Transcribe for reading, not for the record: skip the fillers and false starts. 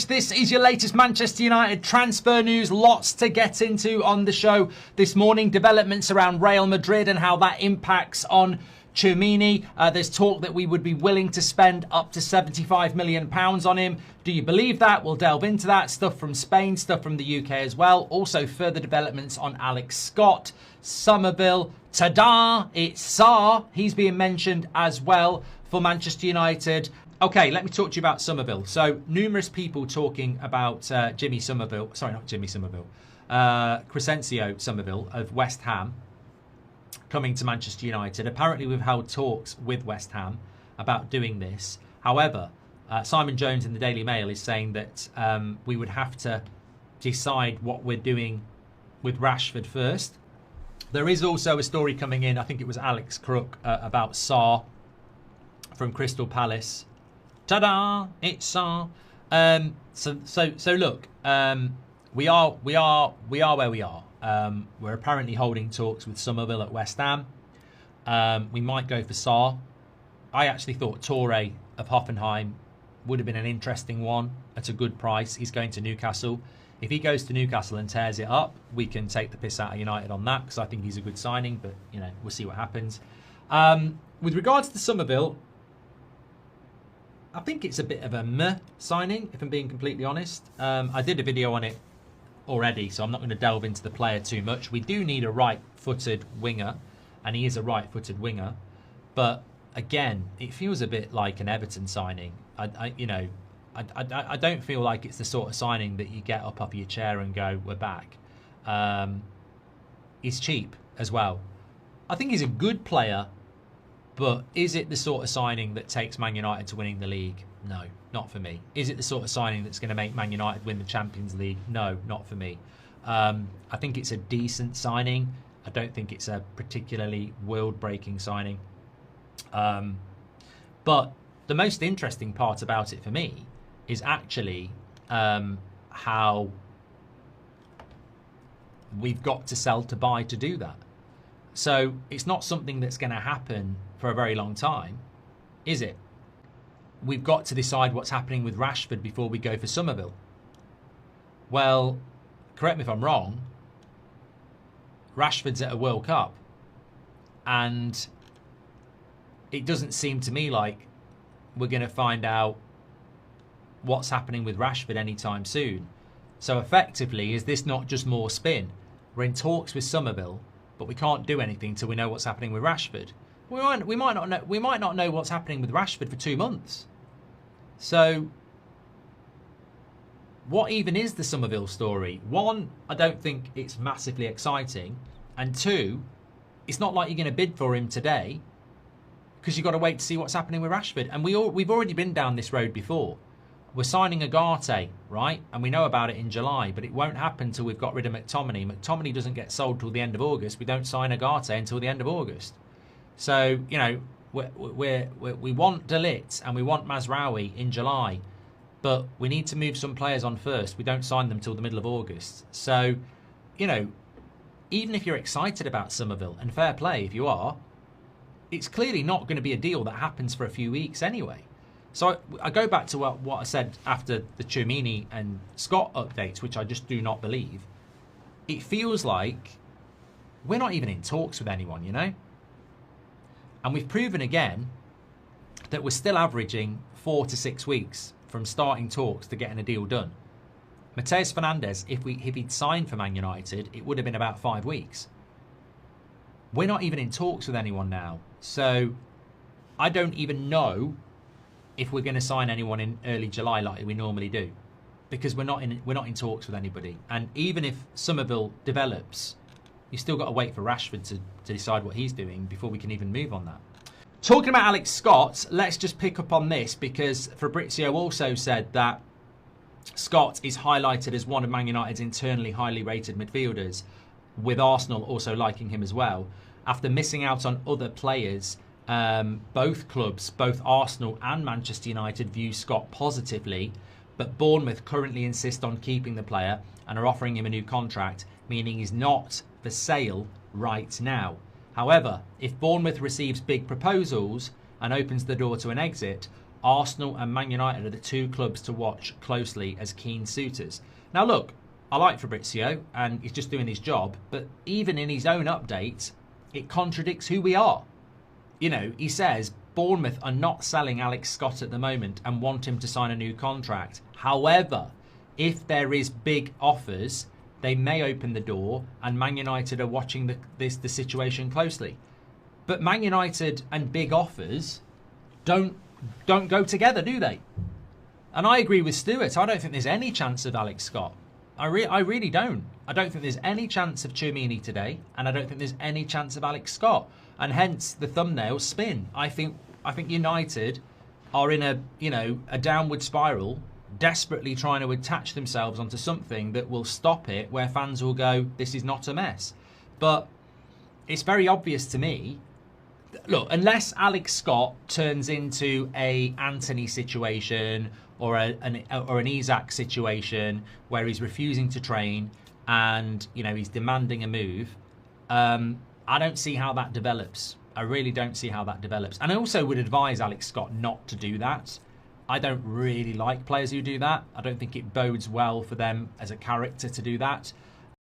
This is your latest Manchester United transfer news. Lots to get into on the show this morning. Developments around Real Madrid and how that impacts on Tchouaméni. There's talk that we would be willing to spend up to £75 million on him. Do you believe that? We'll delve into that. Stuff from Spain, stuff from the UK as well. Also further developments on Alex Scott, Summerville. Ta-da! It's Sarr. He's being mentioned as well for Manchester United. Okay, let me talk to you about Summerville. So, numerous people talking about Crescencio Summerville of West Ham coming to Manchester United. Apparently, we've held talks with West Ham about doing this. However, Simon Jones in the Daily Mail is saying that we would have to decide what we're doing with Rashford first. There is also a story coming in, I think it was Alex Crook, about Sarr from Crystal Palace. Ta-da! It's Sarr. So look, we are where we are. We're apparently holding talks with Summerville at West Ham. We might go for Sarr. I actually thought Toure of Hoffenheim would have been an interesting one at a good price. He's going to Newcastle. If he goes to Newcastle and tears it up, we can take the piss out of United on that because I think he's a good signing. But you know, we'll see what happens. With regards to Summerville, I think it's a bit of a meh signing, if I'm being completely honest. I did a video on it already, so I'm not going to delve into the player too much. We do need a right-footed winger, and he is a right-footed winger. But again, it feels a bit like an Everton signing. I don't feel like it's the sort of signing that you get up off your chair and go, we're back. He's cheap as well. I think he's a good player. But is it the sort of signing that takes Man United to winning the league? No, not for me. Is it the sort of signing that's going to make Man United win the Champions League? No, not for me. I think it's a decent signing. I don't think it's a particularly world-breaking signing. But the most interesting part about it for me is actually how we've got to sell to buy to do that. So it's not something that's going to happen for a very long time, is it? We've got to decide what's happening with Rashford before we go for Summerville. Well, correct me if I'm wrong, Rashford's at a World Cup. And it doesn't seem to me like we're going to find out what's happening with Rashford anytime soon. So effectively, is this not just more spin? We're in talks with Summerville, but we can't do anything till we know what's happening with Rashford. We might not know what's happening with Rashford for 2 months. So what even is the Summerville story? One, I don't think it's massively exciting, and two, it's not like you're going to bid for him today because you've got to wait to see what's happening with Rashford. And we've already been down this road before. We're signing Agate, right? And we know about it in July, but it won't happen till we've got rid of McTominay. McTominay doesn't get sold till the end of August. We don't sign Agate until the end of August. So, you know, we want De Ligt and we want Mazraoui in July, but we need to move some players on first. We don't sign them till the middle of August. So, you know, even if you're excited about Summerville, and fair play if you are, it's clearly not going to be a deal that happens for a few weeks anyway. So I go back to what I said after the Tchouaméni and Scott updates, which I just do not believe. It feels like we're not even in talks with anyone, you know? And we've proven again that we're still averaging 4 to 6 weeks from starting talks to getting a deal done. Mateus Fernandes, if he'd signed for Man United, it would have been about 5 weeks. We're not even in talks with anyone now. So I don't even know if we're going to sign anyone in early July like we normally do, because we're not in talks with anybody. And even if Summerville develops, you've still got to wait for Rashford to decide what he's doing before we can even move on that. Talking about Alex Scott, let's just pick up on this, because Fabrizio also said that Scott is highlighted as one of Man United's internally highly rated midfielders, with Arsenal also liking him as well, after missing out on other players. Both clubs, both Arsenal and Manchester United, view Scott positively, but Bournemouth currently insist on keeping the player and are offering him a new contract, meaning he's not for sale right now. However, if Bournemouth receives big proposals and opens the door to an exit, Arsenal and Man United are the two clubs to watch closely as keen suitors. Now look, I like Fabrizio and he's just doing his job, but even in his own update, it contradicts who we are. You know, he says Bournemouth are not selling Alex Scott at the moment and want him to sign a new contract. However, if there is big offers, they may open the door, and Man United are watching the situation closely. But Man United and big offers don't go together, do they? And I agree with Stuart. I don't think there's any chance of Alex Scott. I really don't. I don't think there's any chance of Tchouaméni today, and I don't think there's any chance of Alex Scott. And hence the thumbnail spin. I think United are in a downward spiral, desperately trying to attach themselves onto something that will stop it, where fans will go, this is not a mess. But it's very obvious to me. Look, unless Alex Scott turns into a Anthony situation or an Isak situation where he's refusing to train and he's demanding a move, I don't see how that develops. I really don't see how that develops. And I also would advise Alex Scott not to do that. I don't really like players who do that. I don't think it bodes well for them as a character to do that.